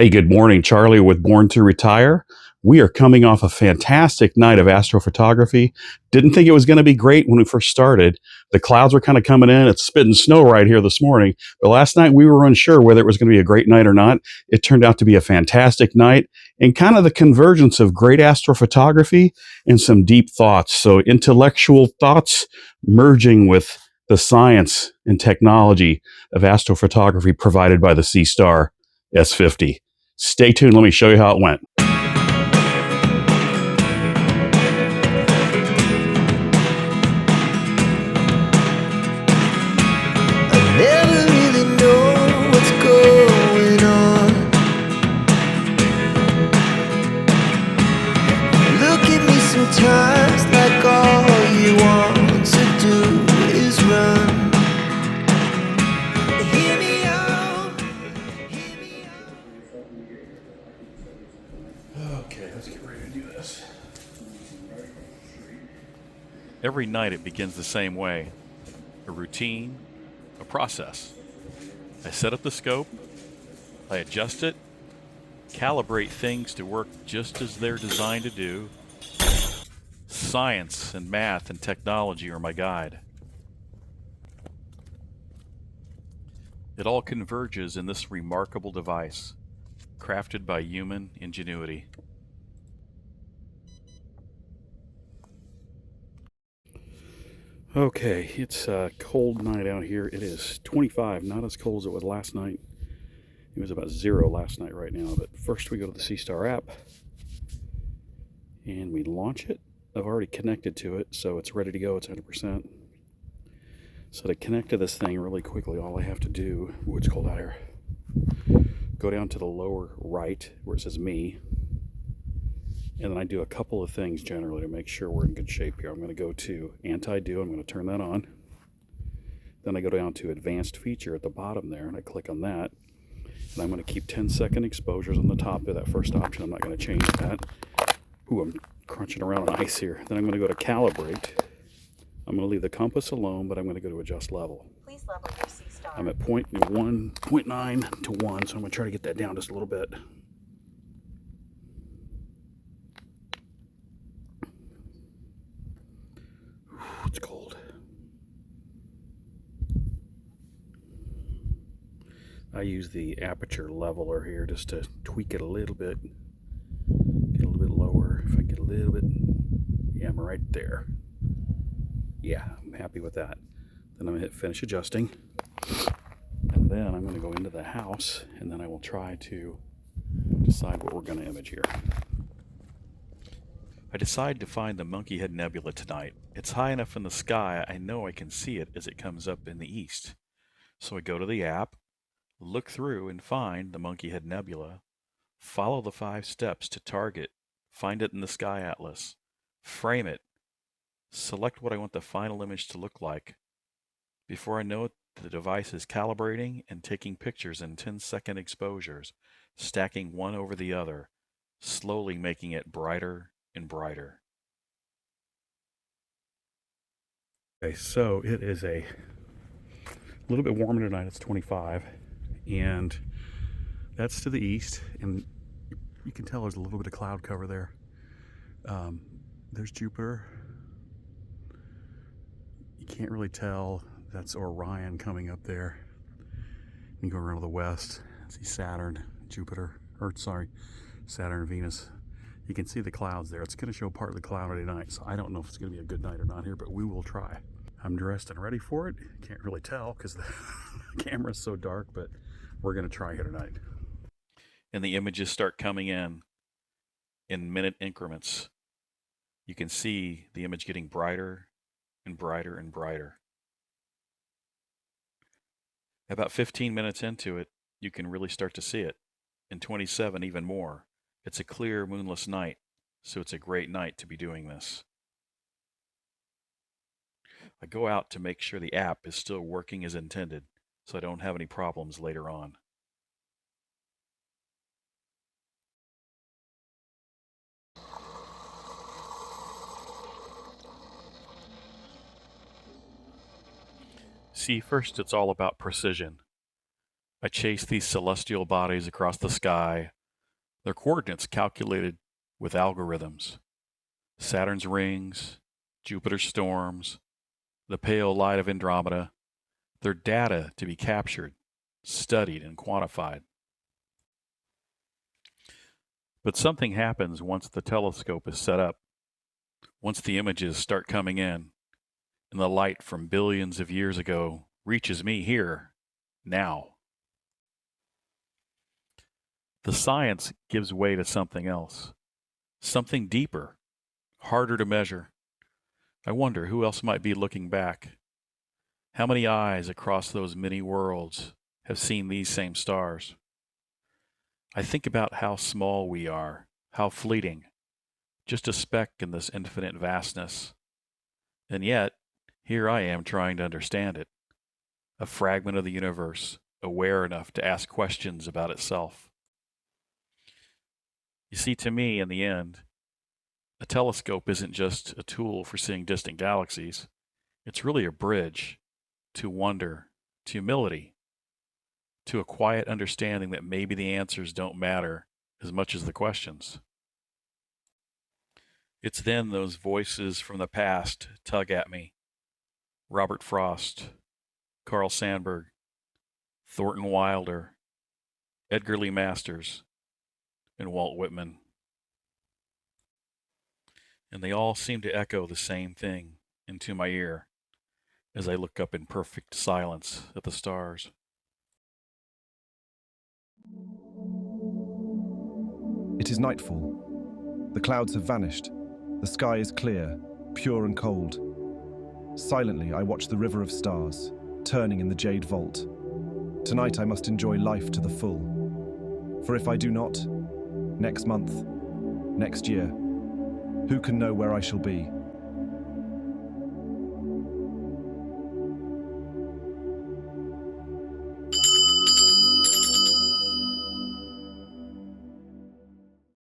Hey, good morning, Charlie with Born to Retire. We are coming off a fantastic night of astrophotography. Didn't think it was going to be great when we first started. The clouds were kind of coming in. It's spitting snow right here this morning. But last night we were unsure whether it was going to be a great night or not. It turned out to be a fantastic night and kind of the convergence of great astrophotography and some deep thoughts. So, intellectual thoughts merging with the science and technology of astrophotography provided by the SeeStar S50. Stay tuned. Let me show you how it went. I never really know what's going on. Look at me sometimes like all you want to do is run. Hear me out, hear me out. Okay, let's get ready to do this. Every night it begins the same way, a routine, a process. I set up the scope, I adjust it, calibrate things to work just as they're designed to do. Science and math and technology are my guide. It all converges in this remarkable device, crafted by human ingenuity. Okay, it's a cold night out here. It is 25, not as cold as it was last night. It was about 0 last night right now. But first we go to the SeeStar app and we launch it. I've already connected to it, so it's ready to go. It's 100%. So to connect to this thing really quickly, all I have to do, it's cold out here, go down to the lower right where it says me, and then I do a couple of things generally to make sure we're in good shape here. I'm going to go to anti-do. I'm going to turn that on. Then I go down to advanced feature at the bottom there, and I click on that. And I'm going to keep 10-second exposures on the top of that first option. I'm not going to change that. Ooh, I'm crunching around on ice here. Then I'm going to go to calibrate. I'm going to leave the compass alone, but I'm going to go to adjust level. Please level your SeeStar. I'm at 0.9 to 1, so I'm going to try to get that down just a little bit. It's cold. I use the aperture leveler here just to tweak it a little bit. Get a little bit lower. If I get a little bit, yeah, I'm right there. Yeah, I'm happy with that. Then I'm going to hit finish adjusting. And then I'm going to go into the house, and then I will try to decide what we're going to image here. I decide to find the Monkeyhead Nebula tonight. It's high enough in the sky I know I can see it as it comes up in the east. So I go to the app, look through and find the Monkeyhead Nebula, follow the 5 steps to target, find it in the sky atlas, frame it, select what I want the final image to look like. Before I know it, the device is calibrating and taking pictures in 10-second exposures, stacking one over the other, slowly making it brighter and brighter. Okay, so it is a little bit warmer tonight. It's 25, and that's to the east, and you can tell there's a little bit of cloud cover there. There's Jupiter. You can't really tell. That's Orion coming up there. You go around to the west, see Saturn, Jupiter, or sorry, Saturn, Venus. You can see the clouds there. It's going to show partly cloudy tonight, so I don't know if it's going to be a good night or not here, but we will try. I'm dressed and ready for it. Can't really tell because the camera's so dark, but we're going to try here tonight. And the images start coming in minute increments. You can see the image getting brighter and brighter and brighter. About 15 minutes into it, you can really start to see it. In 27, even more. It's a clear, moonless night, so it's a great night to be doing this. I go out to make sure the app is still working as intended, so I don't have any problems later on. See, first it's all about precision. I chase these celestial bodies across the sky, their coordinates calculated with algorithms. Saturn's rings, Jupiter's storms, the pale light of Andromeda, they're data to be captured, studied, and quantified. But something happens once the telescope is set up, once the images start coming in, and the light from billions of years ago reaches me here, now. The science gives way to something else, something deeper, harder to measure. I wonder who else might be looking back. How many eyes across those many worlds have seen these same stars? I think about how small we are, how fleeting, just a speck in this infinite vastness. And yet, here I am trying to understand it, a fragment of the universe, aware enough to ask questions about itself. You see, to me, in the end, a telescope isn't just a tool for seeing distant galaxies. It's really a bridge to wonder, to humility, to a quiet understanding that maybe the answers don't matter as much as the questions. It's then those voices from the past tug at me. Robert Frost, Carl Sandburg, Thornton Wilder, Edgar Lee Masters, and Walt Whitman. And they all seem to echo the same thing into my ear as I look up in perfect silence at the stars. It is nightfall. The clouds have vanished. The sky is clear, pure and cold. Silently, I watch the river of stars, turning in the jade vault. Tonight I must enjoy life to the full. For if I do not, next month, next year, who can know where I shall be?